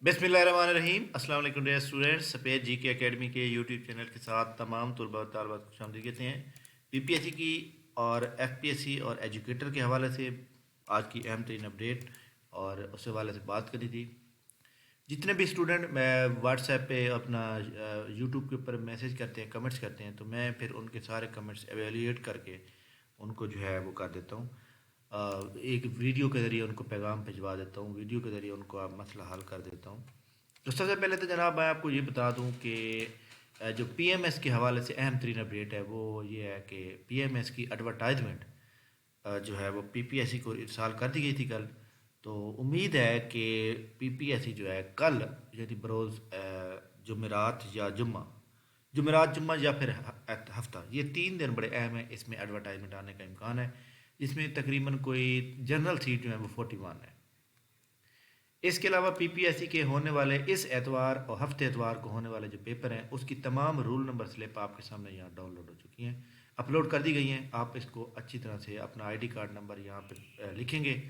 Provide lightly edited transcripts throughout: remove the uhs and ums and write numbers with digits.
बिस्मिल्लाहिर्रहमानिर्रहीम। अस्सलाम वालेकुम डियर स्टूडेंट्स। सफ़ेद जी के एकेडमी के यूट्यूब चैनल के साथ तमाम तलबा और तालिबात को खुशामदीद कहते हैं। पीपीएससी की और एफपीएससी और एजुकेटर के हवाले से आज की अहम तरीन अपडेट और उस हवाले से बात करी थी। जितने भी स्टूडेंट मैं व्हाट्सएप पे अपना यूट्यूब के ऊपर मैसेज करते हैं, कमेंट्स करते हैं, तो मैं फिर उनके सारे कमेंट्स एवेल्यूएट करके उनको जो है वो कर देता हूँ। एक वीडियो के ज़रिए उनको पैगाम भिजवा देता हूँ, वीडियो के ज़रिए उनको आप मसला हल कर देता हूँ। तो सबसे पहले तो जनाब मैं आपको ये बता दूँ कि जो पीएमएस के हवाले से अहम तरीन अपडेट है वो ये है कि पीएमएस की एडवर्टाइजमेंट जो है वो पीपीएससी को इरसाल कर दी गई थी कल। तो उम्मीद है कि पीपीएससी जो है कल यानी बरोज़ जुमेरात या जुमेरात जुम्मा या फिर हफ्ता, ये 3 दिन बड़े अहम हैं। इसमें एडवर्टाइजमेंट आने का इम्कान है, जिसमें तकरीबन कोई जनरल सीट जो है वो 41 है। इसके अलावा पीपीएससी के होने वाले इस एतवार और हफ्ते एतवार को होने वाले जो पेपर हैं उसकी तमाम रूल नंबर स्लिप आपके सामने यहाँ डाउनलोड हो चुकी हैं, अपलोड कर दी गई हैं। आप इसको अच्छी तरह से अपना आईडी कार्ड नंबर यहाँ पे लिखेंगे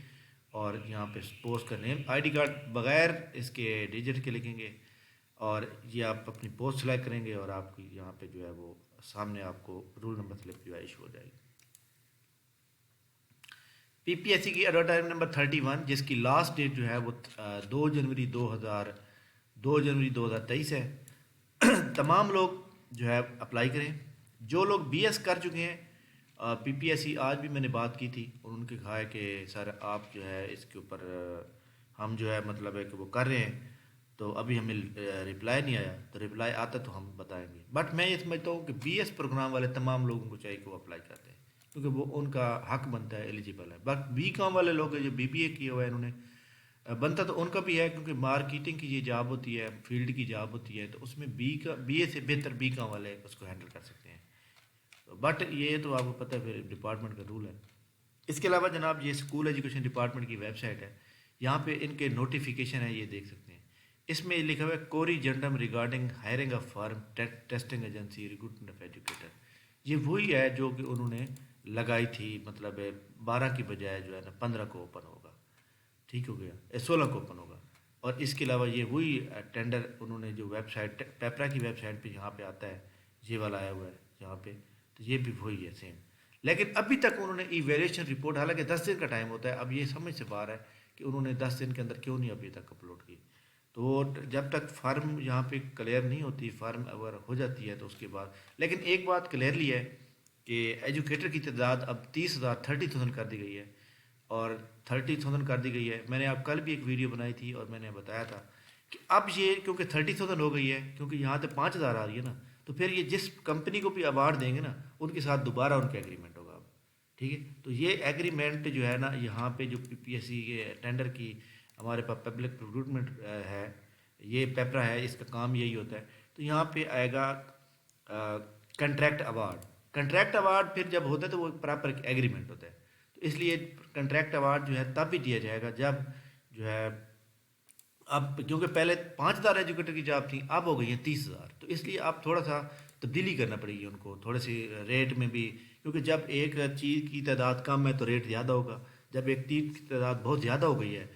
और यहाँ पे पोस्ट का नेम, आईडी कार्ड बग़ैर इसके डिजिट के लिखेंगे और ये आप अपनी पोस्ट सेलेक्ट करेंगे और आपकी यहाँ पे जो है वो सामने आपको रूल नंबर स्लिप जो है इशू हो जाएगी। पीपीएससी की एडवर्टाइजमेंट नंबर 31, जिसकी लास्ट डेट जो है वो 2 जनवरी 2023 है। तमाम लोग जो है अप्लाई करें। जो लोग बीएस कर चुके हैं, पीपीएससी आज भी मैंने बात की थी और उनके कहा है कि सर आप जो है इसके ऊपर हम जो है मतलब है कि वो कर रहे हैं, तो अभी हमें रिप्लाई नहीं आया, तो रिप्लाई आता तो हम बताएंगे। बट मैं ये समझता हूँ कि बीएस प्रोग्राम वाले तमाम लोगों को चाहिए कि वो अप्लाई करते हैं, क्योंकि वो उनका हक बनता है, एलिजिबल है। बट बी कॉम वाले लोग हैं जो बीबीए किए हुए हैं, इन्होंने बनता तो उनका भी है, क्योंकि मार्केटिंग की ये जॉब होती है, फील्ड की जॉब होती है, तो उसमें बीए से बेहतर बी कॉम वाले उसको हैंडल कर सकते हैं। बट ये तो आपको पता है फिर डिपार्टमेंट का रूल है। इसके अलावा जनाब ये स्कूल एजुकेशन डिपार्टमेंट की वेबसाइट है, यहाँ पे इनके नोटिफिकेशन है, ये देख सकते हैं। इसमें लिखा हुआ है corrigendum regarding hiring of firm testing agency recruitment of educator. ये वही है जो कि उन्होंने लगाई थी, मतलब 12 की बजाय जो है ना 15 को ओपन होगा, ठीक हो गया, 16 को ओपन होगा। और इसके अलावा ये वही टेंडर उन्होंने जो वेबसाइट पेपरा की वेबसाइट पे यहाँ पे आता है, ये वाला आया हुआ है यहाँ पे, तो ये भी वही है सेम। लेकिन अभी तक उन्होंने इवेल्यूएशन रिपोर्ट, हालांकि 10 दिन का टाइम होता है, अब ये समझ से बाहर है कि उन्होंने 10 दिन के अंदर क्यों नहीं अभी तक अपलोड की। तो जब तक फार्म यहाँ पे क्लियर नहीं होती, फार्म अगर हो जाती है तो उसके बाद। लेकिन एक बात क्लियरली है कि एजुकेटर की तादाद अब 30,000 कर दी गई है, और 30,000 कर दी गई है। मैंने आप कल भी एक वीडियो बनाई थी और मैंने बताया था कि अब ये क्योंकि 30,000 हो गई है, क्योंकि यहाँ तो 5,000 आ रही है ना, तो फिर ये जिस कंपनी को भी अवार्ड देंगे ना, उनके साथ दोबारा उनका एग्रीमेंट होगा अब, ठीक है। तो ये एग्रीमेंट जो है ना, यहाँ पे जो पीपीएससी के टेंडर की हमारे पास पब्लिक रिक्रूटमेंट है, ये पेपरा है, इसका काम यही होता है। तो यहाँ पे आएगा कंट्रैक्ट अवार्ड। कंट्रैक्ट अवार्ड फिर जब होता है तो वो प्रॉपर एग्रीमेंट होता है, तो इसलिए कंट्रैक्ट अवार्ड जो है तब भी दिया जाएगा जब जो है, अब क्योंकि पहले 5,000 एजुकेटर की जॉब थी, अब हो गई है 30,000, तो इसलिए अब थोड़ा सा तब्दीली करना पड़ेगी उनको, थोड़े से रेट में भी, क्योंकि जब एक चीज़ की तादाद कम है तो रेट ज़्यादा होगा, जब एक चीज़ की तादाद बहुत ज़्यादा हो गई है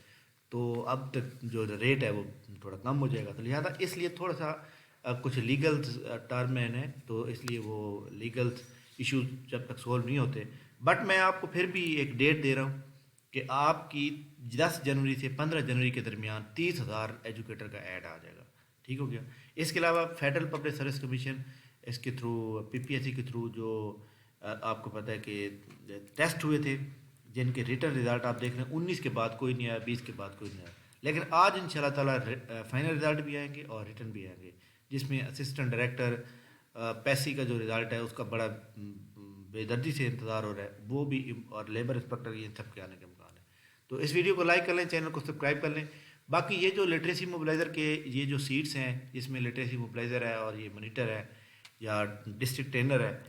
तो अब तक जो रेट है वो थोड़ा कम हो जाएगा। तो लिहाजा इसलिए थोड़ा सा कुछ लीगल टर्म है, तो इसलिए वो लीगल इशू जब तक सोल्व नहीं होते। बट मैं आपको फिर भी एक डेट दे रहा हूँ कि आपकी 10 जनवरी से 15 जनवरी के दरमियान 30,000 एजुकेटर का ऐड आ जाएगा, ठीक हो गया। इसके अलावा फेडरल पब्लिक सर्विस कमीशन, इसके थ्रू पीपीएससी के थ्रू जो आपको पता है कि टेस्ट हुए थे, जिनके रिटर्न रिजल्ट आप देख रहे हैं, 19 के बाद कोई नहीं आया, 20 के बाद कोई नहीं आया, लेकिन आज इंशाल्लाह ताला फाइनल रिजल्ट भी आएंगे और रिटर्न भी आएंगे, जिसमें असिस्टेंट डायरेक्टर पैसी का जो रिज़ल्ट है उसका बड़ा बेदर्दी से इंतज़ार हो रहा है, वो भी, और लेबर इंस्पेक्टर ये सब के आने का इम्कान है। तो इस वीडियो को लाइक कर लें, चैनल को सब्सक्राइब कर लें। बाकी ये जो लिटरेसी मोबिलाइज़र के ये जो सीट्स हैं, जिसमें लिटरेसी मोबिलाइज़र है और ये मॉनिटर है या डिस्ट्रिक्ट ट्रेनर है,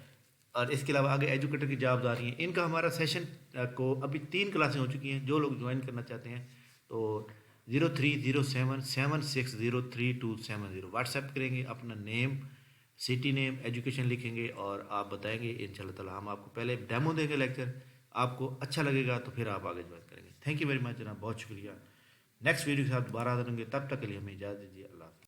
और इसके अलावा आगे एजुकेटर की जॉब्स आ रही हैं, इनका हमारा सेशन को अभी 3 क्लासें हो चुकी हैं। जो लोग ज्वाइन करना चाहते हैं तो 030776033270 व्हाट्सएप करेंगे, अपना नेम, सिटी नेम, एजुकेशन लिखेंगे और आप बताएंगे। इंशाल्लाह ताला हम आपको पहले डेमो देंगे लेक्चर, आपको अच्छा लगेगा तो फिर आप आगे ज्वाइन करेंगे। थैंक यू वेरी मच जनाब, बहुत शुक्रिया। نیکسٹ ویڈیو کے ساتھ دوبارہ حاضر ہوں گے، تب تک کے لیے ہمیں اجازت دیجیے، اللہ حافظ۔